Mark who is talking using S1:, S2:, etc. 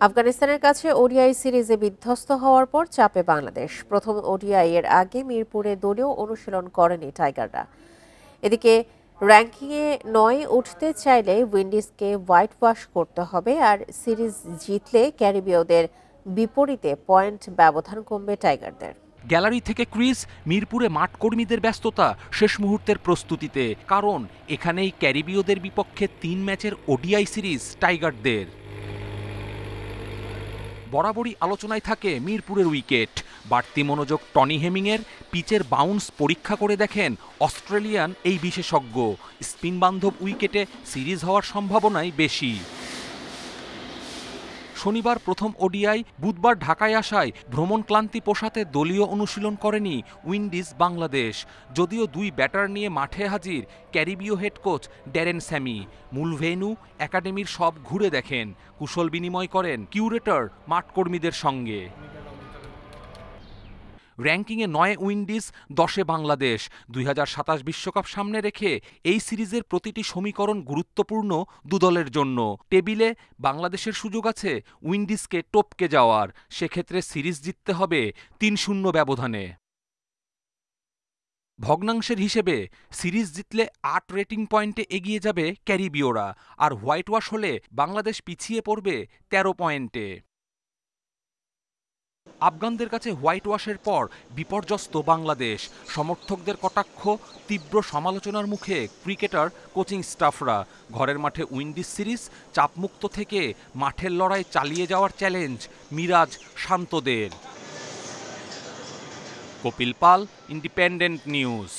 S1: আফগানিস্তানের কাছে ওডিআই সিরিজে বিধ্বস্ত হওয়ার পর চাপে বাংলাদেশ। প্রথম ওডিআই এর আগে মিরপুরে দলীয় অনুশীলন করেনি টাইগাররা। এদিকে র্যাঙ্কিংয়ে ৯ উঠতে চাইলে উইন্ডিজকে হোয়াইট ওয়াশ করতে হবে, আর সিরিজ জিতলে ক্যারিবীয়দের বিপরীতে পয়েন্ট ব্যবধান কমবে টাইগারদের।
S2: গ্যালারি থেকে ক্রিজ, মিরপুরে মাঠ কর্মীদের ব্যস্ততা শেষ মুহূর্তের প্রস্তুতিতে, কারণ এখানেই ক্যারিবীয়দের বিপক্ষে ৩ ম্যাচের ওডিআই সিরিজ টাইগারদের। বরাবরই আলোচনায় থাকে মিরপুরের উইকেট। বাড়তি মনোযোগ টনি হেমিংয়ের। পিচের বাউন্স পরীক্ষা করে দেখেন অস্ট্রেলিয়ান এই বিশেষজ্ঞ। স্পিন বান্ধব উইকেটে সিরিজ হওয়ার সম্ভাবনাই বেশি। শনিবার প্রথম ওডিআই, বুধবার ঢাকায় আসায় ভ্রমণ ক্লান্তি পোষাতে দলীয় অনুশীলন করেনি উইন্ডিজ বাংলাদেশ। যদিও দুই ব্যাটার নিয়ে মাঠে হাজির ক্যারিবীয় হেড কোচ ড্যারেন স্যামি। মূল ভেন্যু একাডেমির সব ঘুরে দেখেন, কুশল বিনিময় করেন কিউরেটর মাঠকর্মীদের সঙ্গে। র্যাঙ্কিংয়ে ৯ উইন্ডিজ, ১০-এ বাংলাদেশ। ২০২৭ বিশ্বকাপ সামনে রেখে এই সিরিজের প্রতিটি সমীকরণ গুরুত্বপূর্ণ দু দলের জন্য। টেবিলে বাংলাদেশের সুযোগ আছে উইন্ডিজকে টপকে যাওয়ার। সেক্ষেত্রে সিরিজ জিততে হবে ৩-০ ব্যবধানে। ভগ্নাংশের হিসেবে সিরিজ জিতলে ৮ রেটিং পয়েন্টে এগিয়ে যাবে ক্যারিবীয়রা, আর হোয়াইট ওয়াশ হলে বাংলাদেশ পিছিয়ে পড়বে ১৩ পয়েন্টে। আফগানদের কাছে হোয়াইট ওয়াশের পর বিপর্যস্ত বাংলাদেশ। সমর্থকদের কটাক্ষ, তীব্র সমালোচনার মুখে ক্রিকেটার, কোচিং স্টাফরা। ঘরের মাঠে উইন্ডিজ সিরিজ চাপমুক্ত থেকে মাঠের লড়াই চালিয়ে যাওয়ার চ্যালেঞ্জ মিরাজ শান্তদের। কপিল পাল, ইন্ডিপেন্ডেন্ট নিউজ।